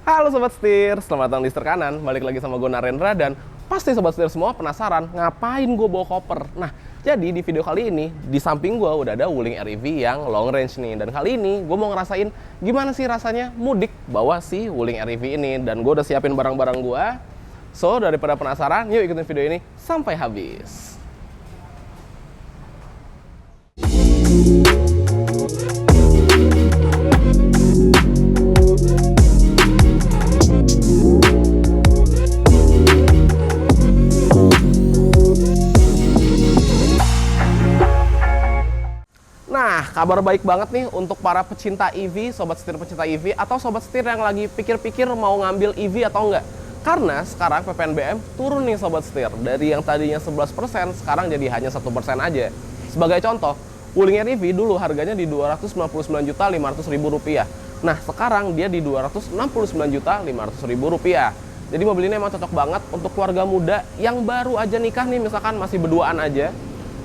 Halo Sobat Setir, selamat datang di Setir Kanan. Balik lagi sama gue Narendra dan pasti Sobat Setir semua penasaran ngapain gue bawa koper. Nah, jadi di video kali ini di samping gue udah ada Wuling REV yang long range nih. Dan kali ini gue mau ngerasain gimana sih rasanya mudik bawa si Wuling REV ini. Dan gue udah siapin barang-barang gue. So, daripada penasaran, yuk ikutin video ini sampai habis. Nah, kabar baik banget nih untuk para pecinta EV, Sobat Setir pecinta EV, atau Sobat Setir yang lagi pikir-pikir mau ngambil EV atau enggak. Karena sekarang PPNBM turun nih Sobat Setir. Dari yang tadinya 11%, sekarang jadi hanya 1% aja. Sebagai contoh, Wuling REV dulu harganya di Rp299.500.000. Nah, sekarang dia di Rp269.500.000. Jadi mobil ini emang cocok banget untuk keluarga muda yang baru aja nikah nih, misalkan masih berduaan aja.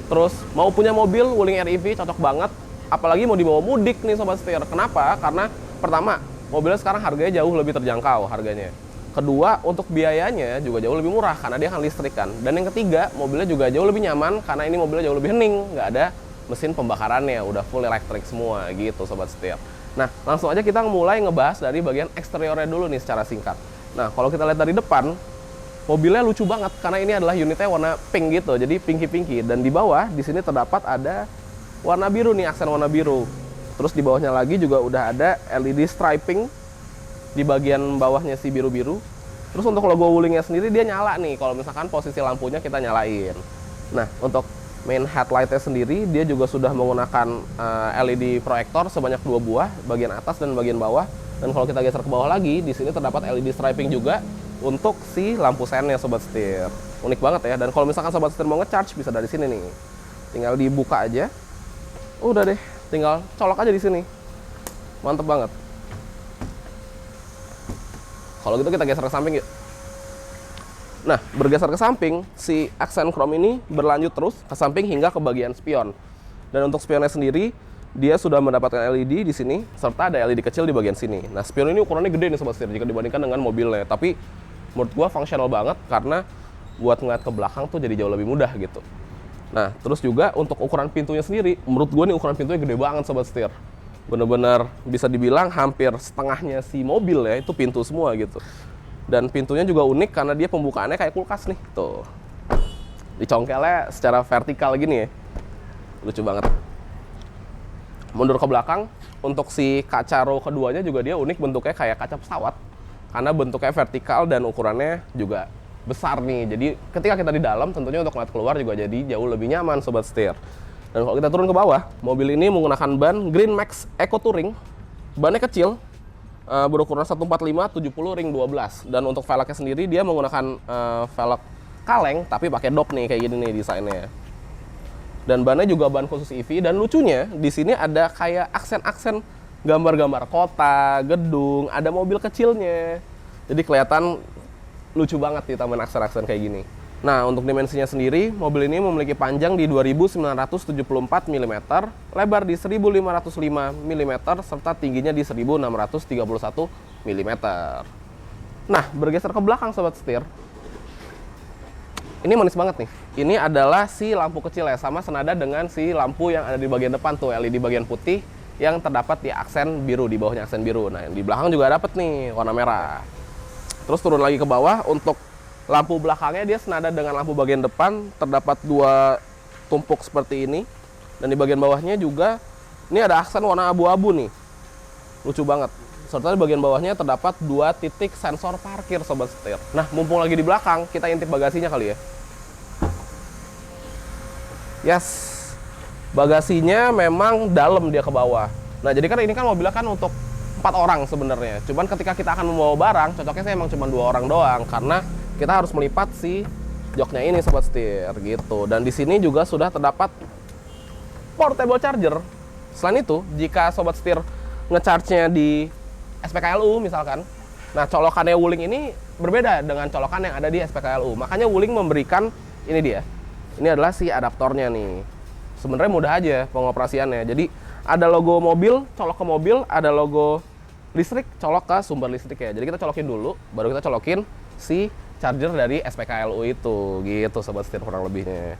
Terus mau punya mobil Wuling REV cocok banget, apalagi mau dibawa mudik nih Sobat Setir. Kenapa? Karena pertama, mobilnya sekarang harganya jauh lebih terjangkau harganya. Kedua, untuk biayanya juga jauh lebih murah karena dia akan listrik kan. Dan yang ketiga, mobilnya juga jauh lebih nyaman karena ini mobilnya jauh lebih hening, nggak ada mesin pembakarannya, udah full elektrik semua gitu Sobat Setir. Nah, langsung aja kita mulai ngebahas dari bagian eksteriornya dulu nih secara singkat. Nah, kalau kita lihat dari depan, mobilnya lucu banget karena ini adalah unitnya warna pink gitu, jadi pinky-pinky. Dan di bawah di sini terdapat ada warna biru nih, aksen warna biru. Terus di bawahnya lagi juga udah ada LED striping di bagian bawahnya si biru-biru. Terus untuk logo Wulingnya sendiri dia nyala nih, kalau misalkan posisi lampunya kita nyalain. Nah, untuk main headlightnya sendiri dia juga sudah menggunakan LED proyektor sebanyak 2 buah, bagian atas dan bagian bawah. Dan kalau kita geser ke bawah lagi, di sini terdapat LED striping juga untuk si lampu sennya Sobat Setir. Unik banget ya. Dan kalau misalkan Sobat Setir mau ngecharge bisa dari sini nih. Tinggal dibuka aja. Udah deh, tinggal colok aja di sini. Mantep banget. Kalau gitu kita geser ke samping yuk. Nah, bergeser ke samping, si aksen chrome ini berlanjut terus ke samping hingga ke bagian spion. Dan untuk spionnya sendiri, dia sudah mendapatkan LED di sini, serta ada LED kecil di bagian sini. Nah, spion ini ukurannya gede nih Sobat Setir jika dibandingkan dengan mobilnya. Tapi menurut gua fungsional banget karena buat ngeliat ke belakang tuh jadi jauh lebih mudah gitu. Nah, terus juga untuk ukuran pintunya sendiri, menurut gua nih ukuran pintunya gede banget Sobat Setir. Bener-bener bisa dibilang hampir setengahnya si mobil ya, itu pintu semua gitu. Dan pintunya juga unik karena dia pembukaannya kayak kulkas nih, tuh. Dicongkelnya secara vertikal gini ya. Lucu banget. Mundur ke belakang, untuk si kaca row keduanya juga dia unik, bentuknya kayak kaca pesawat. Karena bentuknya vertikal dan ukurannya juga besar nih. Jadi ketika kita di dalam tentunya untuk ngeliat keluar juga jadi jauh lebih nyaman Sobat Setir. Dan kalau kita turun ke bawah, mobil ini menggunakan ban Green Max Eco Touring. Bannya kecil, berukuran 145 70 ring 12. Dan untuk velgnya sendiri dia menggunakan velg kaleng tapi pakai dop nih, kayak gini nih desainnya. Dan bannya juga ban khusus EV. Dan lucunya di sini ada kayak aksen-aksen gambar-gambar kota, gedung, ada mobil kecilnya. Jadi kelihatan lucu banget ditambahin aksen-aksen kayak gini. Nah, untuk dimensinya sendiri, mobil ini memiliki panjang di 2974 mm, lebar di 1505 mm, serta tingginya di 1631 mm. Nah, bergeser ke belakang Sobat Setir. Ini manis banget nih. Ini adalah si lampu kecil ya, sama senada dengan si lampu yang ada di bagian depan tuh, LED bagian putih yang terdapat di aksen biru, di bawahnya aksen biru. Nah, di belakang juga dapat nih warna merah. Terus turun lagi ke bawah, untuk lampu belakangnya dia senada dengan lampu bagian depan, terdapat 2 tumpuk seperti ini. Dan di bagian bawahnya juga ini ada aksen warna abu-abu nih. Lucu banget. Serta di bagian bawahnya terdapat 2 titik sensor parkir Sobat Setir. Nah, mumpung lagi di belakang, kita intip bagasinya kali ya. Yes, bagasinya memang dalam dia ke bawah. Nah, jadi kan ini kan mobilnya kan untuk 4 orang sebenarnya. Cuman ketika kita akan membawa barang, cocoknya saya emang cuma 2 orang doang. Karena kita harus melipat si joknya ini sobat setir gitu. Dan di sini juga sudah terdapat portable charger. Selain itu, jika sobat setir ngecharge-nya di SPKLU misalkan, nah colokannya Wuling ini berbeda dengan colokan yang ada di SPKLU. Makanya Wuling memberikan ini dia. Ini adalah si adaptornya nih. Sebenarnya mudah aja pengoperasiannya. Jadi ada logo mobil, colok ke mobil, ada logo listrik, colok ke sumber listrik ya. Jadi kita colokin dulu, baru kita colokin si charger dari SPKLU itu, gitu sobat setir kurang lebihnya.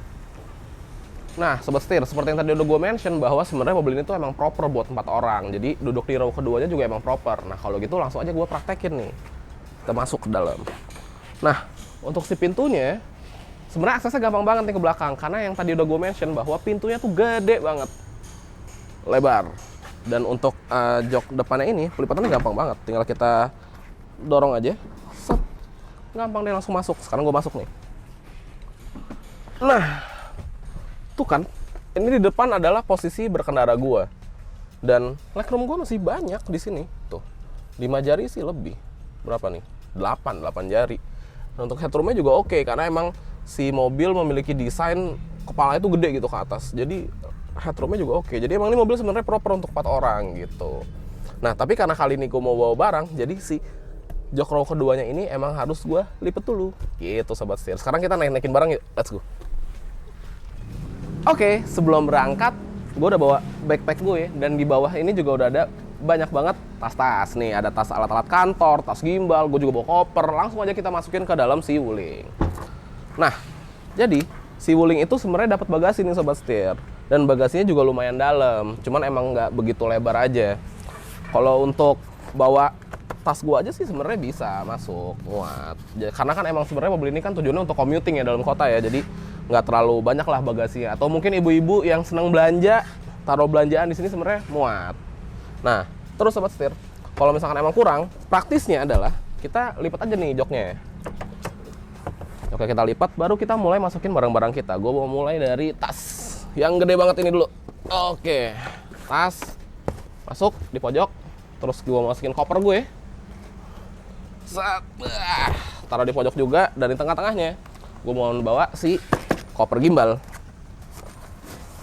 Nah sobat setir, seperti yang tadi udah gue mention bahwa sebenarnya mobil ini tuh emang proper buat 4 orang. Jadi duduk di row keduanya juga emang proper. Nah kalau gitu langsung aja gue praktekin nih. Kita masuk ke dalam. Nah untuk si pintunya, sebenarnya aksesnya gampang banget nih ke belakang. Karena yang tadi udah gue mention bahwa pintunya tuh gede banget, lebar. Dan untuk jok depannya ini, pelipatannya gampang banget. Tinggal kita dorong aja. Set. Gampang deh langsung masuk. Sekarang gue masuk nih. Nah, tuh kan, ini di depan adalah posisi berkendara gue. Dan legroom gue masih banyak di sini. Tuh, 5 jari sih lebih. Berapa nih? 8 jari. Dan untuk headroomnya juga oke, karena emang si mobil memiliki desain kepala itu gede gitu ke atas. Jadi headroomnya juga oke. Jadi emang ini mobil sebenarnya proper untuk 4 orang gitu. Nah, tapi karena kali ini gue mau bawa barang, jadi si jok row keduanya ini emang harus gue lipet dulu gitu sobat setir. Sekarang kita naikin barang yuk, let's go. Oke, sebelum berangkat gue udah bawa backpack gue, dan di bawah ini juga udah ada banyak banget tas-tas nih. Ada tas alat-alat kantor, tas gimbal, gue juga bawa koper. Langsung aja kita masukin ke dalam si Wuling. Nah, jadi si Wuling itu sebenarnya dapat bagasi nih sobat setir, dan bagasinya juga lumayan dalam, cuman emang nggak begitu lebar aja. Kalau untuk bawa tas gua aja sih sebenarnya bisa masuk muat. Karena kan emang sebenarnya mobil ini kan tujuannya untuk commuting ya dalam kota ya. Jadi nggak terlalu banyak lah bagasinya. Atau mungkin ibu-ibu yang senang belanja, taruh belanjaan di sini sebenarnya muat. Nah, terus sobat setir, kalau misalkan emang kurang, praktisnya adalah kita lipat aja nih joknya. Oke, kita lipat, baru kita mulai masukin barang-barang kita. Gue mau mulai dari tas yang gede banget ini dulu. Oke, tas masuk di pojok. Terus gue masukin koper gue. Taruh di pojok juga, dan di tengah-tengahnya gue mau bawa si koper gimbal.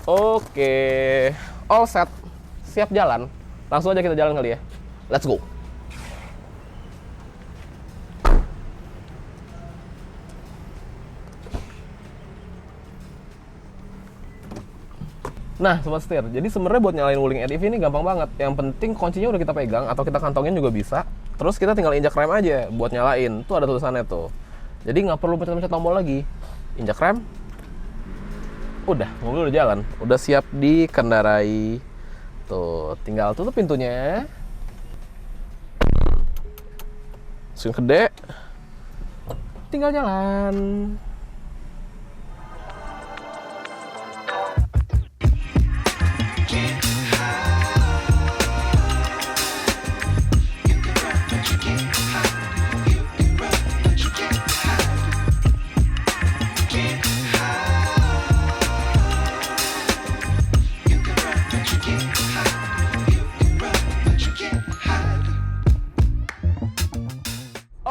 Oke, all set, siap jalan. Langsung aja kita jalan kali ya. Let's go. Nah sobat setir, jadi sebenarnya buat nyalain Wuling REV ini gampang banget. Yang penting kuncinya udah kita pegang atau kita kantongin juga bisa. Terus kita tinggal injak rem aja buat nyalain. Tuh ada tulisannya tuh. Jadi nggak perlu pencet-pencet tombol lagi. Injak rem. Udah, mobil udah jalan. Udah siap dikendarai. Tuh, tinggal tutup pintunya. Mesin gede. Tinggal jalan.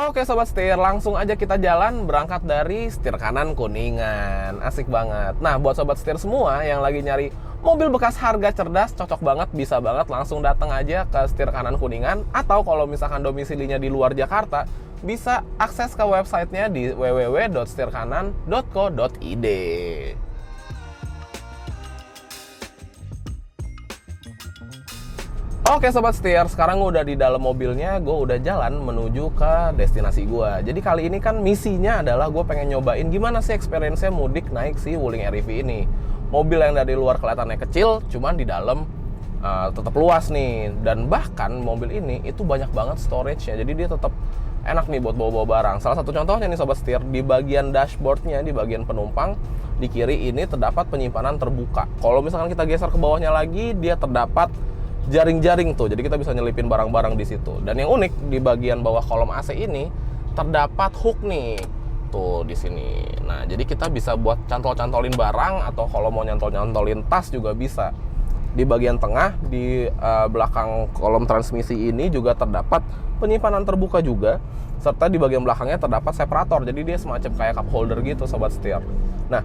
Oke sobat setir, langsung aja kita jalan berangkat dari setir kanan Kuningan. Asik banget. Nah buat sobat setir semua yang lagi nyari mobil bekas harga cerdas, cocok banget, bisa banget langsung datang aja ke setir kanan Kuningan. Atau kalau misalkan domisilinya di luar Jakarta, bisa akses ke websitenya di www.setirkanan.co.id. Oke sobat setir, sekarang gue udah di dalam mobilnya, gue udah jalan menuju ke destinasi gue. Jadi kali ini kan misinya adalah gue pengen nyobain gimana sih experience-nya mudik naik si Wuling REV ini. Mobil yang dari luar kelihatannya kecil, cuman di dalam tetap luas nih. Dan bahkan mobil ini itu banyak banget storage-nya, jadi dia tetap enak nih buat bawa-bawa barang. Salah satu contohnya nih sobat setir, di bagian dashboard-nya, di bagian penumpang, di kiri ini terdapat penyimpanan terbuka. Kalau misalkan kita geser ke bawahnya lagi, dia terdapat jaring-jaring tuh, jadi kita bisa nyelipin barang-barang di situ. Dan yang unik di bagian bawah kolom AC ini terdapat hook nih, tuh di sini. Nah, jadi kita bisa buat cantol-cantolin barang atau kalau mau nyantol-nyantolin tas juga bisa. Di bagian tengah, di belakang kolom transmisi ini juga terdapat penyimpanan terbuka juga, serta di bagian belakangnya terdapat separator. Jadi dia semacam kayak cup holder gitu sobat setir. Nah,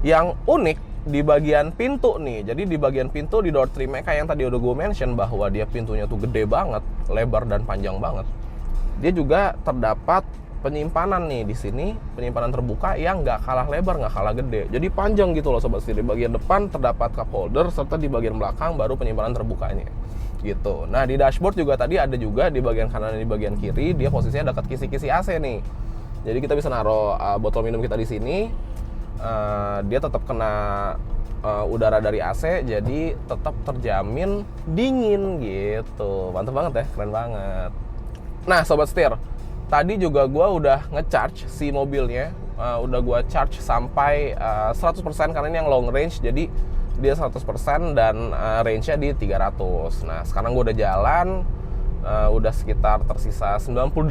yang unik di bagian pintu nih. Jadi di bagian pintu di door trim kayak yang tadi udah gue mention bahwa dia pintunya tuh gede banget, lebar dan panjang banget. Dia juga terdapat penyimpanan nih di sini, penyimpanan terbuka yang nggak kalah lebar, nggak kalah gede. Jadi panjang gitu loh sobat setir. Di bagian depan terdapat cup holder, serta di bagian belakang baru penyimpanan terbukanya. Gitu. Nah, di dashboard juga tadi ada juga di bagian kanan dan di bagian kiri, dia posisinya dekat kisi-kisi AC nih. Jadi kita bisa naruh botol minum kita di sini. Dia tetap kena udara dari AC, jadi tetap terjamin dingin gitu. Mantap banget ya, keren banget. Nah, sobat setir, tadi juga gue udah ngecharge si mobilnya, udah gue charge sampai 100% karena ini yang long range, jadi dia 100% dan range-nya di 300. Nah, sekarang gue udah jalan, udah sekitar tersisa 98%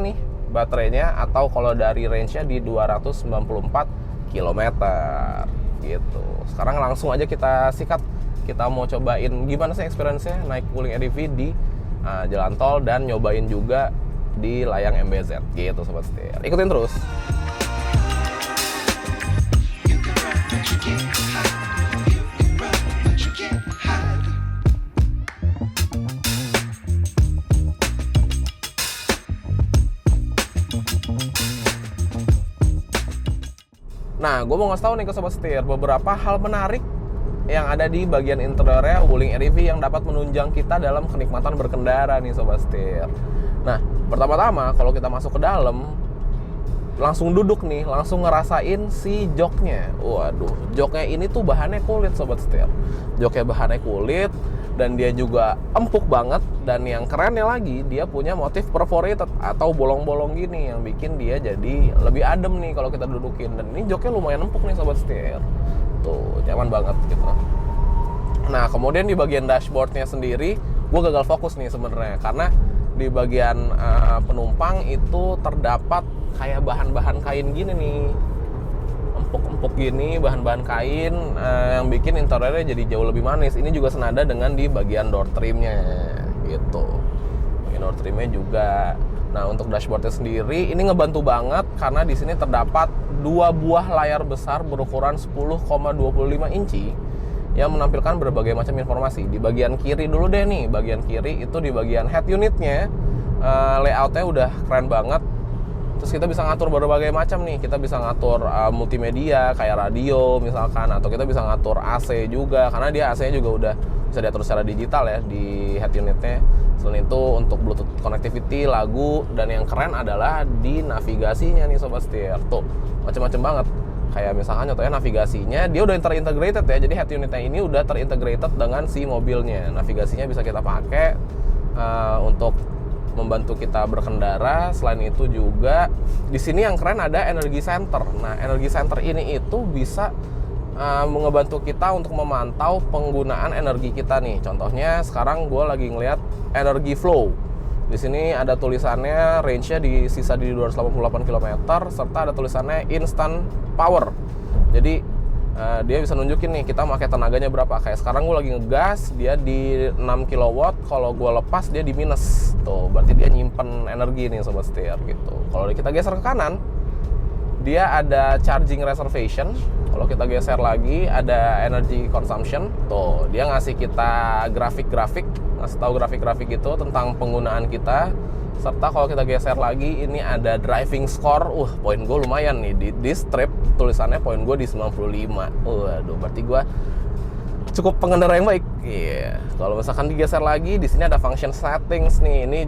nih baterainya, atau kalau dari range-nya di 294 km gitu. Sekarang langsung aja kita sikat, kita mau cobain gimana sih experience-nya naik Wuling EDV di jalan tol dan nyobain juga di layang MBZ gitu sobat setir. Ikutin terus. Nah, gue mau ngasih tahu nih ke sobat setir beberapa hal menarik yang ada di bagian interiornya Wuling EDV yang dapat menunjang kita dalam kenikmatan berkendara nih sobat setir. Nah, pertama-tama kalau kita masuk ke dalam, langsung duduk nih, langsung ngerasain si joknya. Waduh, joknya ini tuh bahannya kulit sobat setir. Joknya bahannya kulit dan dia juga empuk banget, dan yang kerennya lagi dia punya motif perforated atau bolong-bolong gini yang bikin dia jadi lebih adem nih kalau kita dudukin. Dan ini joknya lumayan empuk nih sobat setir. Tuh, nyaman banget gitu. Nah, kemudian di bagian dashboardnya sendiri, gue gagal fokus nih sebenarnya karena di bagian penumpang itu terdapat kayak bahan-bahan kain gini nih, empuk-empuk gini, bahan-bahan kain yang bikin interiornya jadi jauh lebih manis. Ini juga senada dengan di bagian door trimnya gitu. Bagian door trimnya juga. Nah, untuk dashboardnya sendiri ini ngebantu banget karena di sini terdapat 2 buah layar besar berukuran 10,25 inci yang menampilkan berbagai macam informasi. Di bagian kiri dulu deh nih, bagian kiri itu di bagian head unitnya, layoutnya udah keren banget. Terus kita bisa ngatur berbagai macam nih, kita bisa ngatur multimedia kayak radio misalkan, atau kita bisa ngatur AC juga karena dia AC-nya juga udah bisa diatur secara digital ya di head unitnya. Selain itu untuk Bluetooth connectivity, lagu, dan yang keren adalah di navigasinya nih sobat setir. Tuh, macam-macam banget. Kayak misalkan contohnya navigasinya dia udah terintegrated ya. Jadi head unitnya ini udah terintegrated dengan si mobilnya. Navigasinya bisa kita pakai untuk membantu kita berkendara. Selain itu juga di sini yang keren ada energy center. Nah, energy center ini itu bisa ngebantu kita untuk memantau penggunaan energi kita nih. Contohnya sekarang gue lagi ngelihat energy flow. Di sini ada tulisannya range-nya di sisa di 288 km serta ada tulisannya instant power. Jadi dia bisa nunjukin nih kita pakai tenaganya berapa. Kayak sekarang gue lagi ngegas, dia di 6 kW, kalau gue lepas dia di minus. Tuh, berarti dia nyimpen energi nih sobat setir gitu. Kalau kita geser ke kanan, dia ada charging reservation. Kalau kita geser lagi ada energy consumption. Tuh, dia ngasih kita grafik-grafik, ngasih tahu grafik-grafik itu tentang penggunaan kita. Serta kalau kita geser lagi ini ada driving score. Poin gue lumayan nih di strip tulisannya poin gue di 95. Waduh, berarti gue cukup pengendara yang baik. Iya. Kalau misalkan digeser lagi, di sini ada function settings nih. Ini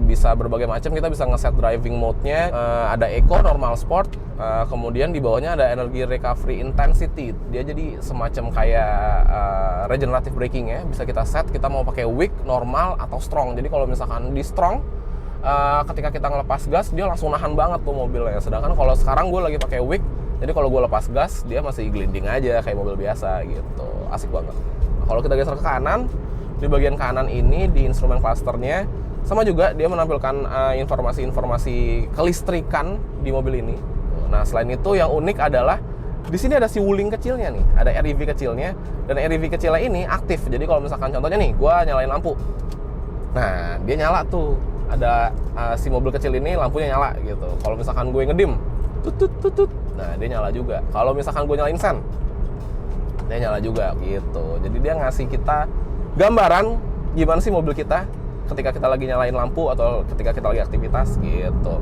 bisa berbagai macam. Kita bisa ngeset driving mode-nya. Ada eco, normal, sport. Kemudian di bawahnya ada energy recovery intensity. Dia jadi semacam kayak regenerative braking ya. Bisa kita set. Kita mau pakai weak, normal, atau strong. Jadi kalau misalkan di strong, ketika kita ngelepas gas, dia langsung nahan banget tuh mobilnya. Sedangkan kalau sekarang gue lagi pakai weak, jadi kalau gue lepas gas, dia masih gliding aja kayak mobil biasa gitu. Asik banget. Nah, kalau kita geser ke kanan, di bagian kanan ini di instrumen clusternya sama juga dia menampilkan informasi-informasi kelistrikan di mobil ini. Nah, selain itu yang unik adalah Di sini ada si wuling kecilnya nih, ada REV kecilnya, dan REV kecilnya ini aktif. Jadi kalau misalkan contohnya nih, gue nyalain lampu, nah dia nyala tuh, ada si mobil kecil ini lampunya nyala gitu. Kalau misalkan gue ngedim, tut, nah dia nyala juga. Kalau misalkan gue nyalain sen, dia nyala juga gitu. Jadi dia ngasih kita gambaran gimana sih mobil kita ketika kita lagi nyalain lampu atau ketika kita lagi aktivitas gitu.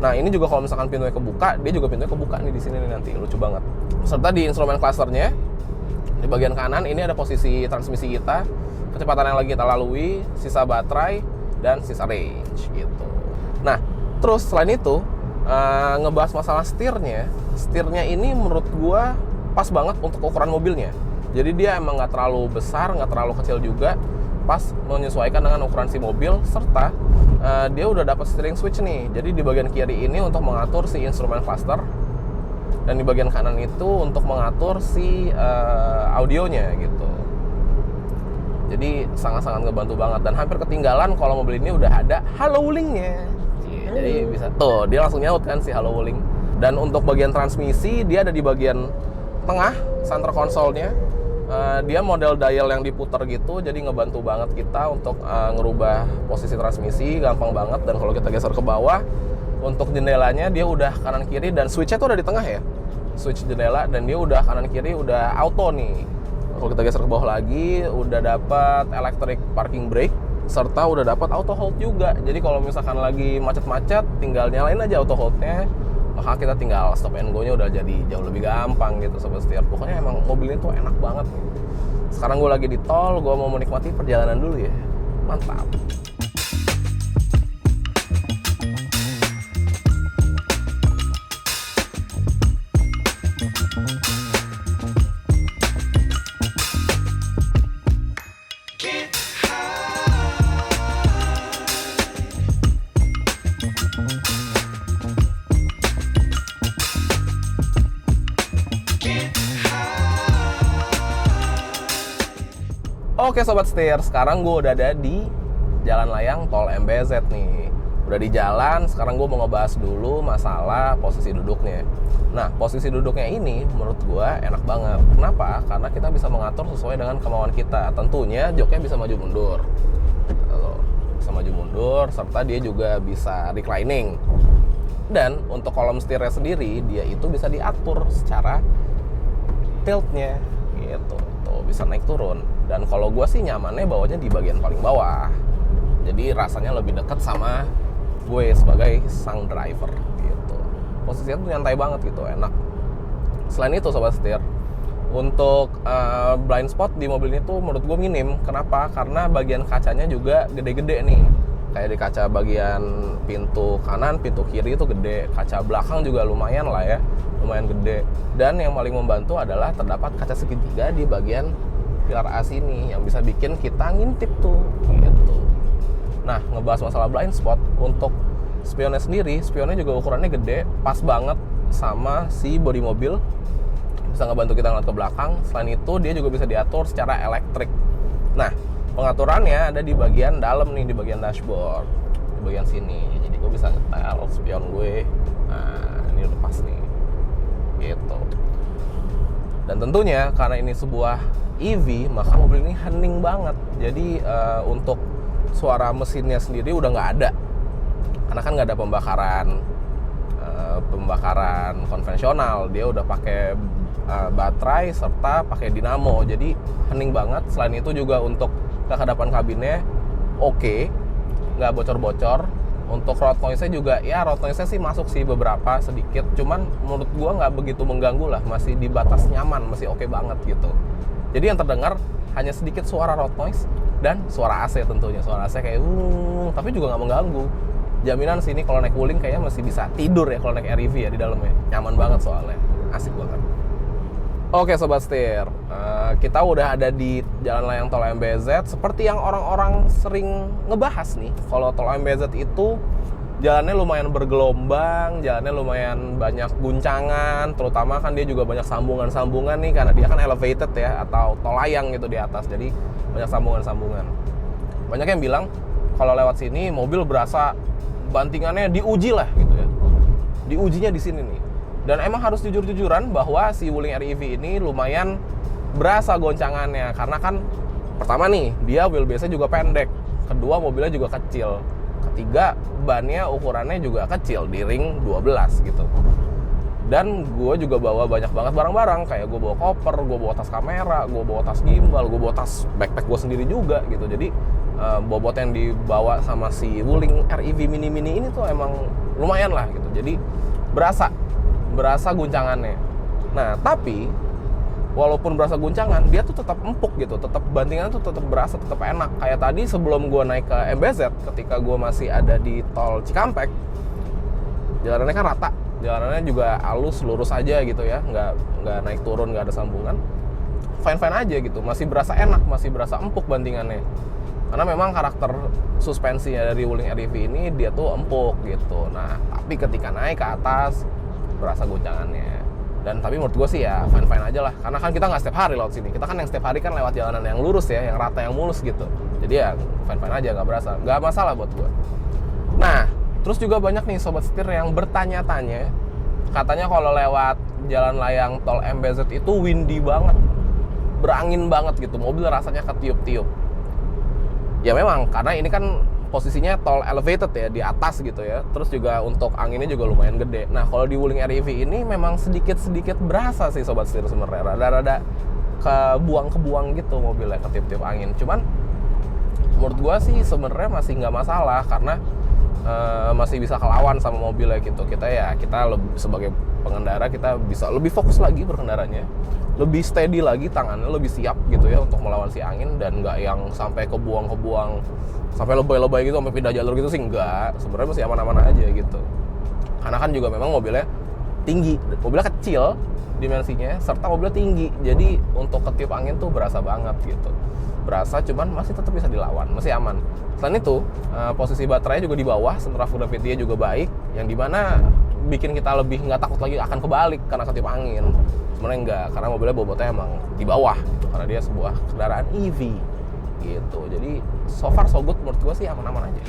Nah ini juga kalau misalkan pintunya kebuka, dia juga pintunya kebuka nih di sini nih nanti, lucu banget. Serta di instrumen clusternya di bagian kanan ini ada posisi transmisi kita, kecepatan yang lagi kita lalui, sisa baterai, dan sisa range gitu. Nah terus selain itu ngebahas masalah setirnya ini menurut gua pas banget untuk ukuran mobilnya. Jadi dia emang nggak terlalu besar, nggak terlalu kecil juga, pas menyesuaikan dengan ukuran si mobil. Serta dia udah dapat steering switch nih. Jadi di bagian kiri ini untuk mengatur si instrumen cluster, dan di bagian kanan itu untuk mengatur si audionya gitu. Jadi sangat-sangat ngebantu banget, dan hampir ketinggalan kalau mobil ini udah ada halo wuling-nya. Jadi bisa tuh dia langsung nyaut kan si halo wuling. Dan untuk bagian transmisi dia ada di bagian tengah center console-nya. Dia model dial yang diputar gitu, jadi ngebantu banget kita untuk ngerubah posisi transmisi, gampang banget. Dan kalau kita geser ke bawah, untuk jendelanya dia udah kanan kiri, dan switch-nya tuh udah di tengah ya, switch jendela, dan dia udah kanan kiri udah auto nih. Kalau kita geser ke bawah lagi, udah dapat electric parking brake, serta udah dapat auto hold juga. Jadi kalau misalkan lagi macet-macet, tinggal nyalain aja auto hold-nya, maka kita tinggal stop and go-nya udah jadi jauh lebih gampang gitu Sobat Setir. Pokoknya emang mobil ini tuh enak banget. Sekarang gue lagi di tol, gue mau menikmati perjalanan dulu ya. Mantap. Oke Sobat Setir, sekarang gue udah ada di Jalan Layang Tol MBZ nih. Udah di jalan, sekarang gue mau ngebahas dulu masalah posisi duduknya. Nah, posisi duduknya ini menurut gue enak banget. Kenapa? Karena kita bisa mengatur sesuai dengan kemauan kita. Tentunya joknya bisa maju mundur. Bisa maju mundur, serta dia juga bisa reclining. Dan untuk kolom setirnya sendiri, dia itu bisa diatur secara tiltnya gitu. Tuh, bisa naik turun. Dan kalau gue sih nyamannya bawanya di bagian paling bawah. Jadi rasanya lebih dekat sama gue sebagai sang driver gitu. Posisinya tuh nyantai banget gitu, enak. Selain itu Sobat Setir, untuk blind spot di mobil ini tuh menurut gue minim. Kenapa? Karena bagian kacanya juga gede-gede nih. Kayak di kaca bagian pintu kanan, pintu kiri itu gede. Kaca belakang juga lumayan lah ya, lumayan gede. Dan yang paling membantu adalah terdapat kaca segitiga di bagian pilar A sini yang bisa bikin kita ngintip tuh gitu. Nah, ngebahas masalah blind spot, untuk spionnya sendiri, spionnya juga ukurannya gede, pas banget sama si bodi mobil, bisa ngebantu kita ngeliat ke belakang. Selain itu dia juga bisa diatur secara elektrik. Nah, pengaturannya ada di bagian dalam nih, di bagian dashboard, di bagian sini. Jadi gue bisa ngetel spion gue. Nah, ini udah pas nih gitu. Dan tentunya karena ini sebuah EV, maka mobil ini hening banget. Jadi untuk suara mesinnya sendiri udah nggak ada, karena kan nggak ada pembakaran konvensional. Dia udah pakai baterai serta pakai dinamo, jadi hening banget. Selain itu juga untuk kekedapan kabinnya oke, nggak bocor-bocor. Untuk road noise-nya juga, ya road noise-nya sih masuk sih beberapa sedikit, cuman menurut gua nggak begitu mengganggu lah, masih di batas nyaman, masih oke banget gitu. Jadi yang terdengar hanya sedikit suara road noise dan suara AC tentunya. Suara AC kayak tapi juga nggak mengganggu. Jaminan sini kalau naik wuling kayaknya masih bisa tidur ya kalau naik REV ya di dalamnya. Nyaman banget soalnya, asik banget. Oke Sobat Setir, kita udah ada di Jalan Layang Tol MBZ. Seperti yang orang-orang sering ngebahas nih, kalau Tol MBZ itu jalannya lumayan bergelombang, jalannya lumayan banyak guncangan, terutama kan dia juga banyak sambungan-sambungan nih, karena dia kan elevated ya, atau tol layang gitu di atas, jadi banyak sambungan-sambungan. Banyak yang bilang kalau lewat sini mobil berasa bantingannya diuji lah gitu ya, diujinya di sini nih. Dan emang harus jujur-jujuran bahwa si Wuling REV ini lumayan berasa goncangannya. Karena kan pertama nih, dia wheelbase-nya juga pendek. Kedua, mobilnya juga kecil. Ketiga, bannya ukurannya juga kecil, di ring 12 gitu. Dan gue juga bawa banyak banget barang-barang. Kayak gue bawa koper, gue bawa tas kamera, gue bawa tas gimbal, gue bawa tas backpack gue sendiri juga gitu. Jadi bobot yang dibawa sama si Wuling REV mini-mini ini tuh emang lumayan lah gitu. Jadi berasa guncangannya. Nah, tapi walaupun berasa guncangan, dia tuh tetap empuk gitu, tetap bantingannya tuh tetap berasa, tetap enak. Kayak tadi sebelum gue naik ke MBZ, ketika gue masih ada di tol Cikampek, jalanannya kan rata, jalanannya juga halus, lurus aja gitu ya, nggak naik turun, nggak ada sambungan, fine aja gitu, masih berasa enak, masih berasa empuk bantingannya. Karena memang karakter suspensinya dari Wuling REV ini dia tuh empuk gitu. Nah, tapi ketika naik ke atas berasa goncangannya. Dan tapi menurut gue sih ya fine aja lah. Karena kan kita nggak setiap hari lewat sini. Kita kan yang setiap hari kan lewat jalanan yang lurus ya, yang rata, yang mulus gitu. Jadi ya fine aja, nggak berasa, nggak masalah buat gue. Nah, terus juga banyak nih sobat setir yang bertanya-tanya, katanya kalau lewat jalan layang tol MBZ itu windy banget, berangin banget gitu, mobil rasanya ketiup-tiup. Ya memang, karena ini kan posisinya tol elevated ya, di atas gitu ya. Terus juga untuk anginnya juga lumayan gede. Nah, kalau di Wuling REV ini memang sedikit-sedikit berasa sih sobat setir sebenarnya. Rada-rada kebuang gitu mobilnya, ketiup-tiup angin. Cuman menurut gua sih sebenarnya masih nggak masalah, karena masih bisa kelawan sama mobilnya gitu. Kita sebagai pengendara kita bisa lebih fokus lagi berkendaranya, lebih steady lagi tangannya, lebih siap gitu ya untuk melawan si angin, dan nggak yang sampai kebuang sampai lebay-lebay gitu, sampai pindah jalur gitu sih enggak. Sebenarnya masih aman-aman aja gitu. Karena kan juga memang mobilnya tinggi, mobilnya kecil dimensinya, serta mobilnya tinggi, jadi untuk ketiup angin tuh berasa banget gitu. Berasa, cuman masih tetap bisa dilawan, masih aman. Selain itu, posisi baterainya juga di bawah, center of gravity-nya juga baik, yang dimana bikin kita lebih nggak takut lagi akan kebalik karena ketiup angin. Sebenarnya enggak, karena mobilnya bobotnya emang di bawah gitu, karena dia sebuah kendaraan EV gitu. Jadi so far so good, menurut gue sih aman-aman aja.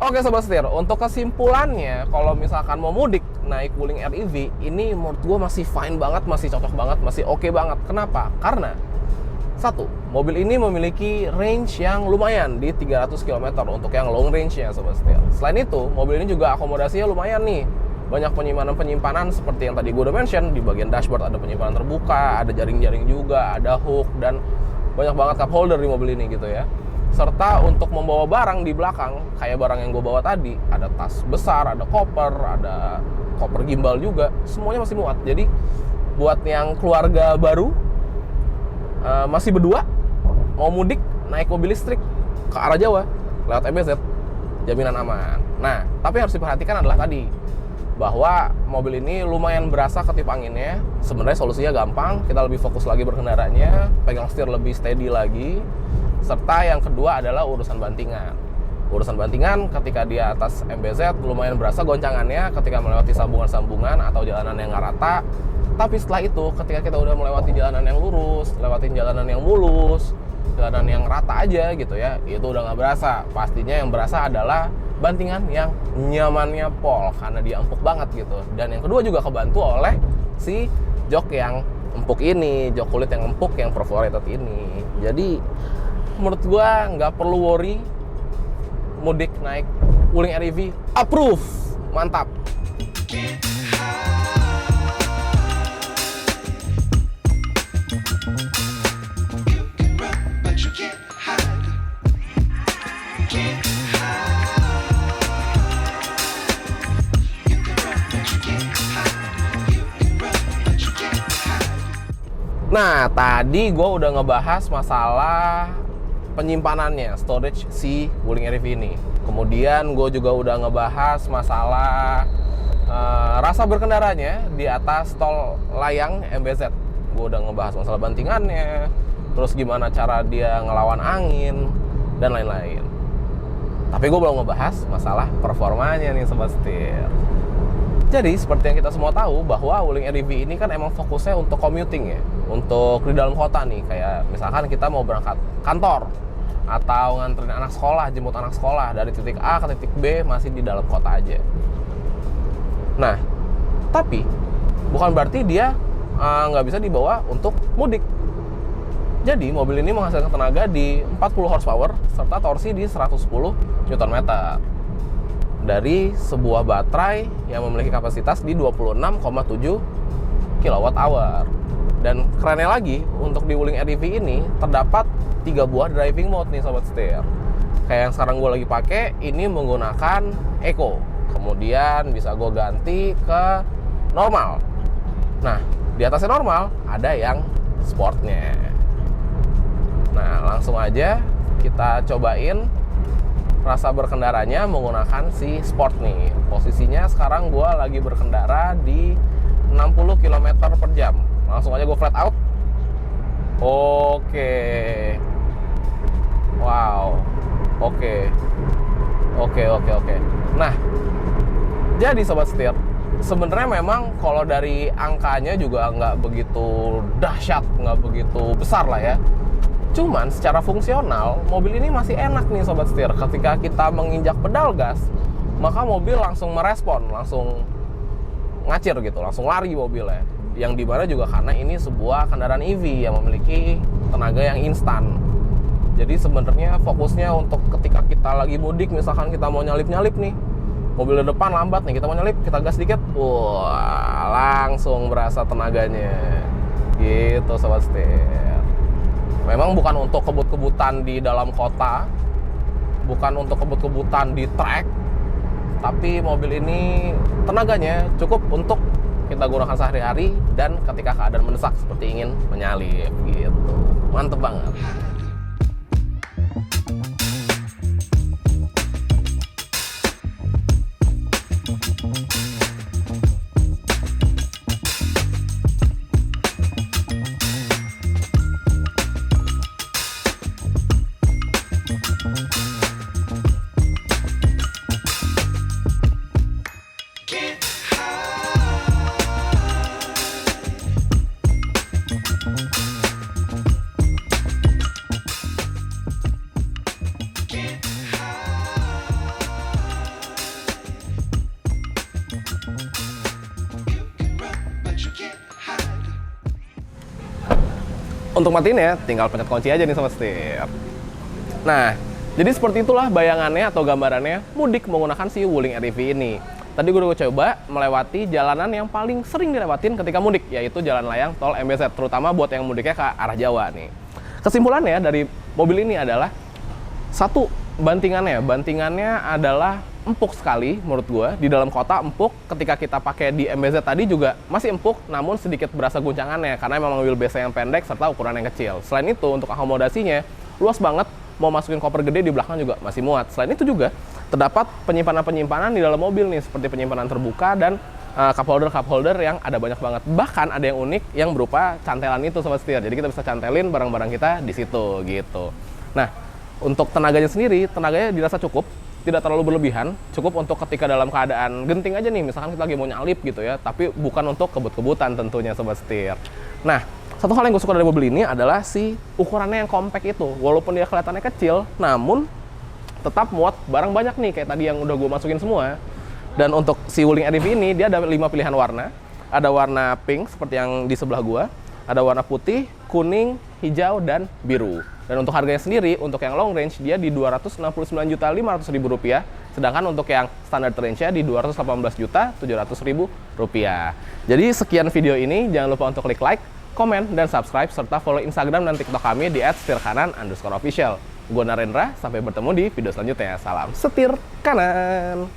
Oke sobat setir, untuk kesimpulannya, kalau misalkan mau mudik naik Wuling REV ini menurut gue masih fine banget, masih cocok banget, masih oke banget. Kenapa? Karena satu, mobil ini memiliki range yang lumayan di 300 km untuk yang long range-nya sobat setir. Selain itu, mobil ini juga akomodasinya lumayan nih. Banyak penyimpanan seperti yang tadi gue udah mention. Di bagian dashboard ada penyimpanan terbuka, ada jaring-jaring juga, ada hook, dan banyak banget cup holder di mobil ini gitu ya. Serta untuk membawa barang di belakang, kayak barang yang gue bawa tadi, ada tas besar, ada koper gimbal juga, semuanya masih muat. Jadi buat yang keluarga baru, masih berdua, mau mudik, naik mobil listrik ke arah Jawa, lewat MBZ, jaminan aman. Nah, tapi harus diperhatikan adalah tadi, bahwa mobil ini lumayan berasa ketiup anginnya. Sebenarnya solusinya gampang, kita lebih fokus lagi berkendaranya, pegang setir lebih steady lagi. Serta yang kedua adalah urusan bantingan. Urusan bantingan ketika di atas MBZ lumayan berasa goncangannya ketika melewati sambungan-sambungan atau jalanan yang nggak rata. Tapi setelah itu ketika kita udah melewati jalanan yang lurus, lewatin jalanan yang mulus, jalanan yang rata aja gitu ya, itu udah nggak berasa. Pastinya yang berasa adalah bantingan yang nyamannya pol, karena dia empuk banget gitu. Dan yang kedua juga kebantu oleh si jok yang empuk ini, jok kulit yang empuk yang perforated ini. Jadi menurut gua nggak perlu worry, mudik naik Wuling REV approve, mantap. Nah, tadi gue udah ngebahas masalah penyimpanannya, storage si Wuling REV ini. Kemudian gue juga udah ngebahas masalah rasa berkendaranya di atas tol layang MBZ. Gue udah ngebahas masalah bantingannya, terus gimana cara dia ngelawan angin, dan lain-lain. Tapi gue belum ngebahas masalah performanya nih sobat setir. Jadi seperti yang kita semua tahu bahwa Wuling REV ini kan emang fokusnya untuk commuting ya, untuk di dalam kota nih. Kayak misalkan kita mau berangkat kantor, atau nganterin anak sekolah, jemput anak sekolah dari titik A ke titik B masih di dalam kota aja. Nah, tapi bukan berarti dia nggak bisa dibawa untuk mudik. Jadi mobil ini menghasilkan tenaga di 40 horsepower serta torsi di 110 Nm dari sebuah baterai yang memiliki kapasitas di 26,7 kWh. Dan kerennya lagi, untuk di Wuling REV ini terdapat 3 buah driving mode nih sobat setir. Kayak yang sekarang gue lagi pakai, ini menggunakan Eco. Kemudian bisa gue ganti ke normal. Nah, di atasnya normal ada yang sportnya. Nah, langsung aja kita cobain rasa berkendaranya menggunakan si sport nih. Posisinya sekarang gue lagi berkendara di 60 km per jam. Langsung aja gue flat out. Oke. Wow. Oke. Nah, jadi sobat setir, sebenarnya memang kalau dari angkanya juga nggak begitu dahsyat, nggak begitu besar lah ya. Cuman secara fungsional, mobil ini masih enak nih sobat setir. Ketika kita menginjak pedal gas, maka mobil langsung merespon, langsung ngacir gitu, langsung lari mobilnya. Yang dimana juga karena ini sebuah kendaraan EV yang memiliki tenaga yang instan. Jadi sebenarnya fokusnya untuk ketika kita lagi mudik, misalkan kita mau nyalip-nyalip nih, mobil di depan lambat nih, kita mau nyalip, kita gas dikit, wah langsung berasa tenaganya. Gitu sobat setir. Memang bukan untuk kebut-kebutan di dalam kota, bukan untuk kebut-kebutan di trek, tapi mobil ini tenaganya cukup untuk kita gunakan sehari-hari dan ketika keadaan mendesak seperti ingin menyalip gitu. Mantep banget. Untuk matiin ya, tinggal pencet kunci aja nih sobat setir. Nah, jadi seperti itulah bayangannya atau gambarannya mudik menggunakan si Wuling REV ini. Tadi gue udah coba melewati jalanan yang paling sering dilewatin ketika mudik, yaitu jalan layang tol MBZ, terutama buat yang mudiknya ke arah Jawa nih. Kesimpulannya dari mobil ini adalah satu, bantingannya adalah empuk sekali menurut gue. Di dalam kota empuk, ketika kita pakai di MBZ tadi juga masih empuk, namun sedikit berasa guncangannya karena memang mobil base yang pendek serta ukuran yang kecil. Selain itu, untuk akomodasinya luas banget, mau masukin koper gede di belakang juga masih muat. Selain itu juga terdapat penyimpanan di dalam mobil nih, seperti penyimpanan terbuka dan cup holder yang ada banyak banget. Bahkan ada yang unik yang berupa cantelan itu sobat setir. Jadi kita bisa cantelin barang-barang kita di situ gitu. Nah, untuk tenaganya sendiri, tenaganya dirasa cukup, tidak terlalu berlebihan, cukup untuk ketika dalam keadaan genting aja nih, misalkan kita lagi mau nyalip gitu ya, tapi bukan untuk kebut-kebutan tentunya sobat setir. Nah, satu hal yang gue suka dari mobil ini adalah si ukurannya yang compact itu. Walaupun dia kelihatannya kecil, namun tetap muat barang banyak nih, kayak tadi yang udah gue masukin semua. Dan untuk si Wuling REV ini, dia ada 5 pilihan warna. Ada warna pink seperti yang di sebelah gue, ada warna putih, kuning, hijau, dan biru. Dan untuk harganya sendiri, untuk yang long range, dia di Rp269.500.000. Sedangkan untuk yang standard range-nya di Rp218.700.000. Jadi sekian video ini, jangan lupa untuk klik like, komen, dan subscribe, serta follow Instagram dan TikTok kami di @setirkanan_official. Gue Narendra, sampai bertemu di video selanjutnya. Salam setir kanan!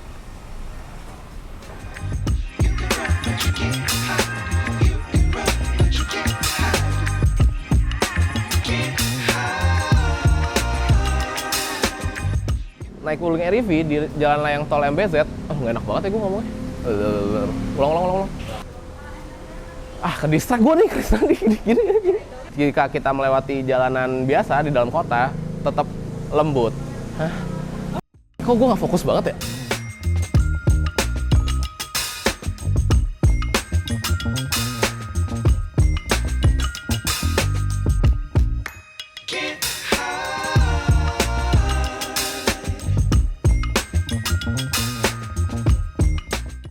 Naik Wuling REV di jalan layang tol MBZ, nggak enak banget ya gue ngomongnya. Ulang. Ke distract gue nih, gini. Jika kita melewati jalanan biasa di dalam kota, tetap lembut. Kok gue nggak fokus banget ya?